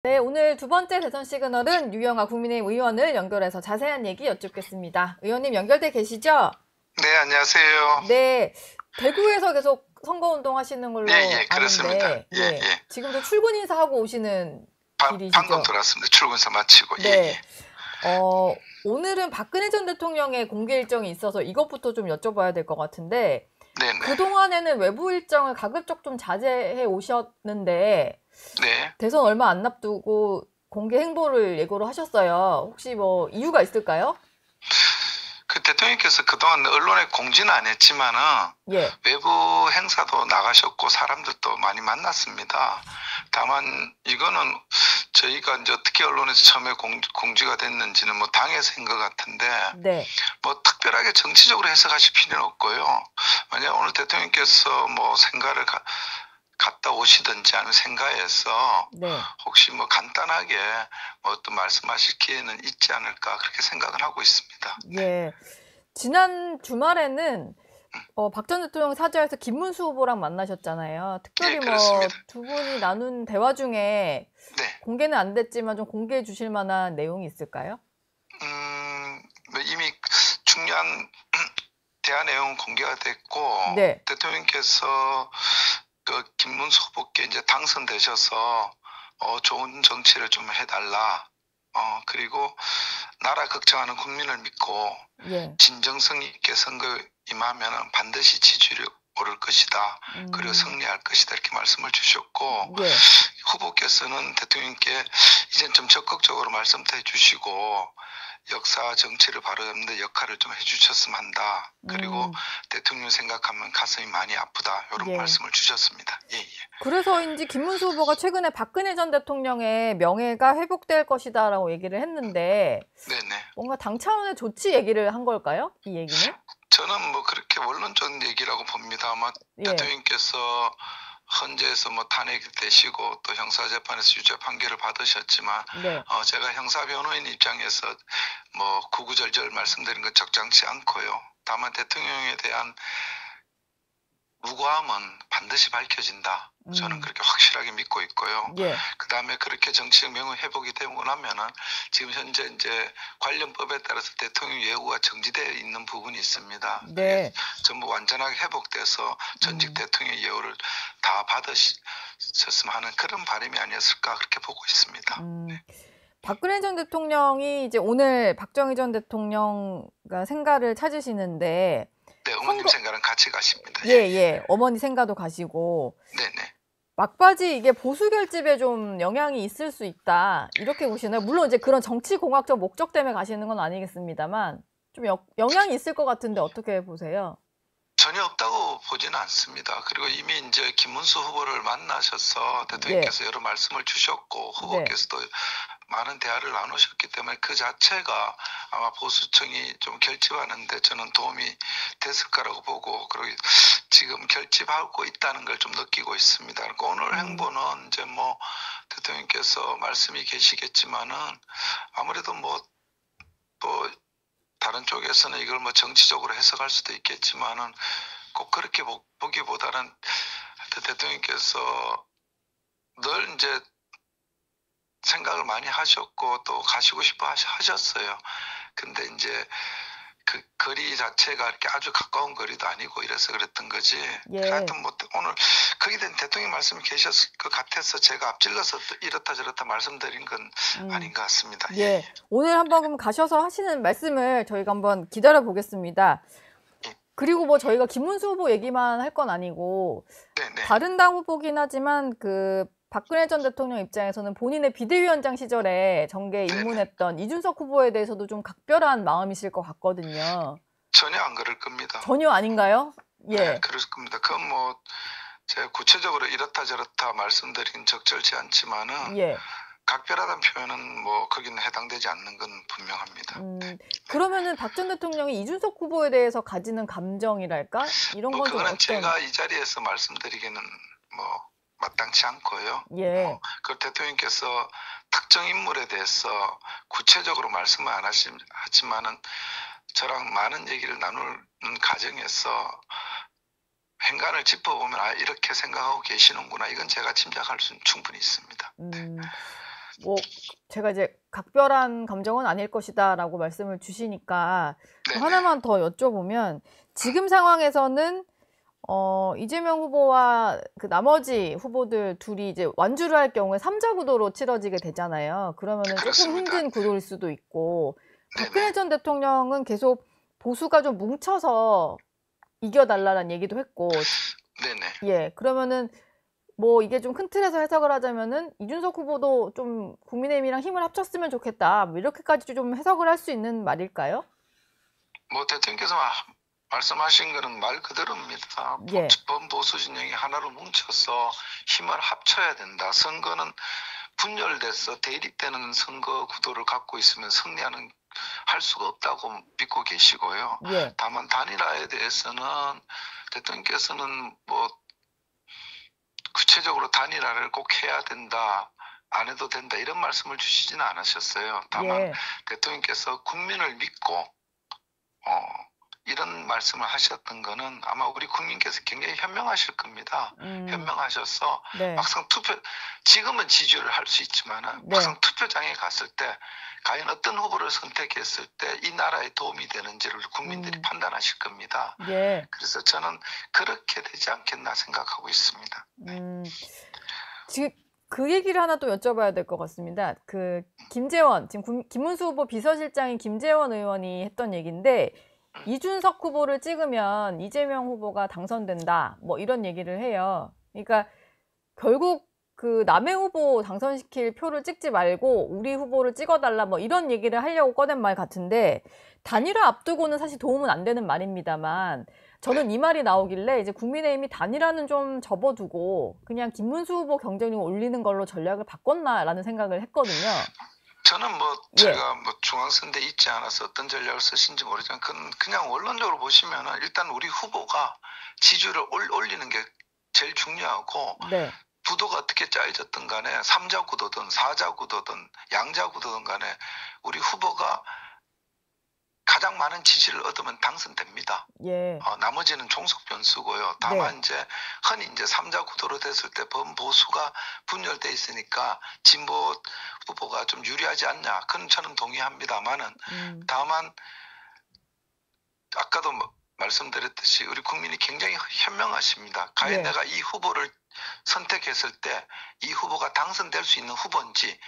네, 오늘 두 번째 대선 시그널은 유영아 국민의힘 의원을 연결해서 자세한 얘기 여쭙겠습니다. 의원님 연결돼 계시죠? 네, 안녕하세요. 네, 대구에서 계속 선거운동 하시는 걸로 그렇습니다. 아는데, 예, 지금도 출근 인사하고 오시는 방금 길이시죠? 들어왔습니다. 출근사 마치고. 네, 오늘은 박근혜 전 대통령의 공개 일정이 있어서 이것부터 좀 여쭤봐야 될 것 같은데, 네네. 그동안에는 외부 일정을 가급적 좀 자제해 오셨는데, 네. 대선 얼마 안 앞두고 공개 행보를 예고를 하셨어요. 혹시 뭐 이유가 있을까요? 그 대통령께서 그동안 언론에 공지는 안 했지만은 예. 외부 행사도 나가셨고 사람들도 많이 만났습니다. 다만 이거는 저희가 이제 어떻게 언론에서 처음에 공지가 됐는지는 뭐 당에서 한 것 같은데 네. 뭐 특별하게 정치적으로 해석하실 필요는 없고요. 만약 오늘 대통령께서 뭐 생가를 갔다 오시든지 아니면 생가에서 네. 혹시 뭐 간단하게 뭐 또 말씀하실 기회는 있지 않을까 그렇게 생각을 하고 있습니다. 예. 지난 주말에는 박 전 대통령 사저에서 김문수 후보랑 만나셨잖아요. 특별히 예, 뭐 그렇습니다. 두 분이 나눈 대화 중에 네. 공개는 안 됐지만 좀 공개해 주실 만한 내용이 있을까요? 뭐 이미 중요한 대화 내용은 공개가 됐고 네. 대통령께서 그 김문수 후보께 이제 당선되셔서 좋은 정치를 좀 해달라. 그리고 나라 걱정하는 국민을 믿고 예. 진정성 있게 선거에 임하면 반드시 지지율이 오를 것이다. 그리고 승리할 것이다. 이렇게 말씀을 주셨고 예. 후보께서는 대통령께 이젠 좀 적극적으로 말씀도 해주시고 역사 정치를 바로잡는 데 역할을 좀 해주셨으면 한다. 그리고 대통령 생각하면 가슴이 많이 아프다. 이런 말씀을 주셨습니다. 예. 그래서인지 김문수 후보가 최근에 박근혜 전 대통령의 명예가 회복될 것이다라고 얘기를 했는데 네네. 뭔가 당 차원의 조치 얘기를 한 걸까요? 이 얘기는? 저는 뭐 그렇게 원론적인 얘기라고 봅니다. 아마 대통령께서 헌재에서 뭐 탄핵이 되시고 또 형사재판에서 유죄 판결을 받으셨지만 제가 형사변호인 입장에서 뭐 구구절절 말씀드린 건 적절치 않고요. 다만 대통령에 대한 무고함은 반드시 밝혀진다. 저는 그렇게 확실하게 믿고 있고요. 그 다음에 그렇게 정치적 명예 회복이 되고 나면은 지금 현재 이제 관련 법에 따라서 대통령 예우가 정지되어 있는 부분이 있습니다. 네. 전부 완전하게 회복돼서 전직 대통령 예우를 다 받으셨으면 하는 그런 바람이 아니었을까 그렇게 보고 있습니다. 박근혜 전 대통령이 이제 오늘 박정희 전 대통령과 생가를 찾으시는데 네, 어머님 생가는 같이 가십니다. 예. 어머니 생가도 가시고. 네네. 막바지 이게 보수 결집에 좀 영향이 있을 수 있다. 이렇게 보시나요? 물론 이제 그런 정치공학적 목적 때문에 가시는 건 아니겠습니다만 좀 영향이 있을 것 같은데 어떻게 보세요? 전혀 없다고 보지는 않습니다. 그리고 이미 이제 김문수 후보를 만나셔서 대통령께서 여러 말씀을 주셨고 후보께서도 많은 대화를 나누셨기 때문에 그 자체가 아마 보수층이 좀 결집하는데 저는 도움이 됐을 거라고 보고 그리고 지금 결집하고 있다는 걸 좀 느끼고 있습니다. 그리고 오늘 행보는 이제 뭐 대통령께서 말씀이 계시겠지만은 아무래도 뭐 또 다른 쪽에서는 이걸 뭐 정치적으로 해석할 수도 있겠지만은 꼭 그렇게 보기보다는 대통령께서 늘 이제 생각을 많이 하셨고 또 가시고 싶어 하셨어요. 근데 이제 그 거리 자체가 이렇게 아주 가까운 거리도 아니고 이래서 그랬던 거지. 하여튼 뭐 오늘 거기에 대한 대통령 말씀이 계셨을 것 같아서 제가 앞질러서 이렇다 저렇다 말씀드린 건 아닌 것 같습니다. 오늘 한번 그럼 가셔서 하시는 말씀을 저희가 한번 기다려 보겠습니다. 그리고 뭐 저희가 김문수 후보 얘기만 할 건 아니고 다른 당 후보긴 하지만 그 박근혜 전 대통령 입장에서는 본인의 비대위원장 시절에 정계에 입문했던 이준석 후보에 대해서도 좀 각별한 마음이실 것 같거든요. 전혀 안 그럴 겁니다. 전혀 아닌가요? 네, 그럴 겁니다. 그건 뭐 제가 구체적으로 이렇다 저렇다 말씀드린 적절치 않지만은 각별하다는 표현은 뭐 거기는 해당되지 않는 건 분명합니다. 그러면은 박 전 대통령이 이준석 후보에 대해서 가지는 감정이랄까? 이런 건 좀 그거는 제가 이 자리에서 말씀드리기는 뭐 마땅치 않고요. 그 대통령께서 특정 인물에 대해서 구체적으로 말씀을 안 하지만은 저랑 많은 얘기를 나누는 과정에서 행간을 짚어보면 이렇게 생각하고 계시는구나. 이건 제가 짐작할 수는 충분히 있습니다. 뭐 제가 이제 각별한 감정은 아닐 것이다라고 말씀을 주시니까 네네. 하나만 더 여쭤보면 지금 상황에서는 이재명 후보와 그 나머지 후보들 둘이 이제 완주를 할 경우에 3자 구도로 치러지게 되잖아요. 그러면은 조금 그렇습니다. 힘든 구도일 수도 있고 박근혜 네네. 전 대통령은 계속 보수가 좀 뭉쳐서 이겨달라는 얘기도 했고, 네네. 예, 그러면은 뭐 이게 좀 큰 틀에서 해석을 하자면은 이준석 후보도 좀 국민의힘이랑 힘을 합쳤으면 좋겠다, 뭐 이렇게까지 좀 해석을 할 수 있는 말일까요? 뭐 대통령께서 말씀하신 거는 말 그대로입니다. 예, 범보수 진영이 하나로 뭉쳐서 힘을 합쳐야 된다. 선거는 분열돼서 대립되는 선거 구도를 갖고 있으면 승리하는 할 수가 없다고 믿고 계시고요. 예, 다만 단일화에 대해서는 대통령께서는 뭐 구체적으로 단일화를 꼭 해야 된다, 안 해도 된다 이런 말씀을 주시지는 않으셨어요. 다만 예, 대통령께서 국민을 믿고 이런 말씀을 하셨던 거는 아마 우리 국민께서 굉장히 현명하실 겁니다. 현명하셔서 네, 막상 지금은 지지를 할 수 있지만 네, 막상 투표장에 갔을 때 과연 어떤 후보를 선택했을 때 이 나라에 도움이 되는지를 국민들이 판단하실 겁니다. 예, 그래서 저는 그렇게 되지 않겠나 생각하고 있습니다. 지금 그 얘기를 하나 또 여쭤봐야 될 것 같습니다. 그 김재원, 지금 김문수 후보 비서실장인 김재원 의원이 했던 얘기인데, 이준석 후보를 찍으면 이재명 후보가 당선된다, 뭐 이런 얘기를 해요. 그러니까 결국 그 남의 후보 당선시킬 표를 찍지 말고 우리 후보를 찍어달라, 뭐 이런 얘기를 하려고 꺼낸 말 같은데, 단일화 앞두고는 사실 도움은 안 되는 말입니다만, 저는 이 말이 나오길래 이제 국민의힘이 단일화는 좀 접어두고 그냥 김문수 후보 경쟁력 올리는 걸로 전략을 바꿨나라는 생각을 했거든요. 저는 뭐 예, 제가 뭐 중앙선대에 있지 않아서 어떤 전략을 쓰신지 모르지만 그냥 원론적으로 보시면은 일단 우리 후보가 지지율을 올리는 게 제일 중요하고, 네, 구도가 어떻게 짜여졌든 간에 3자 구도든 4자 구도든 양자 구도든 간에 우리 후보가 가장 많은 지지를 얻으면 당선됩니다. 예, 나머지는 종속 변수고요. 다만 이제 흔히 이제 3자 구도로 됐을 때 범보수가 분열돼 있으니까 진보 후보가 좀 유리하지 않냐. 그건 저는 동의합니다만은 다만 아까도 말씀드렸듯이 우리 국민이 굉장히 현명하십니다. 과연 예, 내가 이 후보를 선택했을 때 이 후보가 당선될 수 있는 후보인지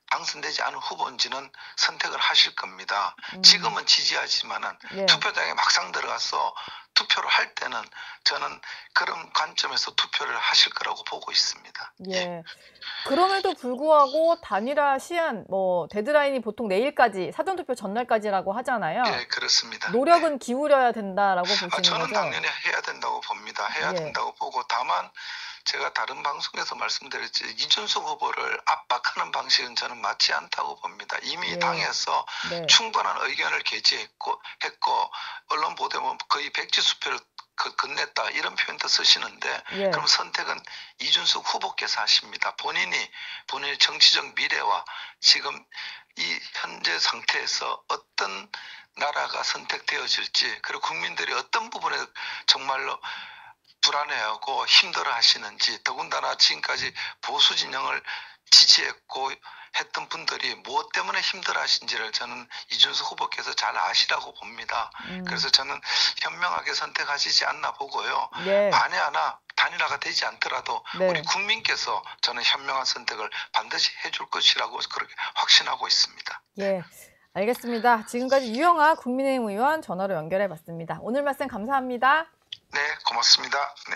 당선되지 않은 후보인지는 선택을 하실 겁니다. 지금은 지지하지만은 예, 투표장에 막상 들어가서 투표를 할 때는 저는 그런 관점에서 투표를 하실 거라고 보고 있습니다. 예. 그럼에도 불구하고 단일화 시한, 뭐 데드라인이 보통 내일까지, 사전투표 전날까지라고 하잖아요. 네, 그렇습니다. 노력은 기울여야 된다라고 보시는 저는 거죠? 당연히 해야 된다고 봅니다. 해야 예, 된다고 보고, 다만 제가 다른 방송에서 말씀드렸지 이준석 후보를 압박하는 방식은 저는 맞지 않다고 봅니다. 이미 예, 당에서 네, 충분한 의견을 개진했고 언론 보도면 거의 백지수표를 건넸다 이런 표현도 쓰시는데, 예, 그럼 선택은 이준석 후보께서 하십니다. 본인의 정치적 미래와 지금 이 현재 상태에서 어떤 나라가 선택되어질지, 그리고 국민들이 어떤 부분에 정말로 불안해하고 힘들어 하시는지, 더군다나 지금까지 보수 진영을 지지했고 했던 분들이 무엇 때문에 힘들어 하신지를 저는 이준석 후보께서 잘 아시라고 봅니다. 그래서 저는 현명하게 선택하시지 않나 보고요. 예, 만에 하나 단일화가 되지 않더라도 네, 우리 국민께서 저는 현명한 선택을 반드시 해줄 것이라고 그렇게 확신하고 있습니다. 예. 알겠습니다. 지금까지 유영아 국민의힘 의원 전화로 연결해 봤습니다. 오늘 말씀 감사합니다. 네, 고맙습니다. 네.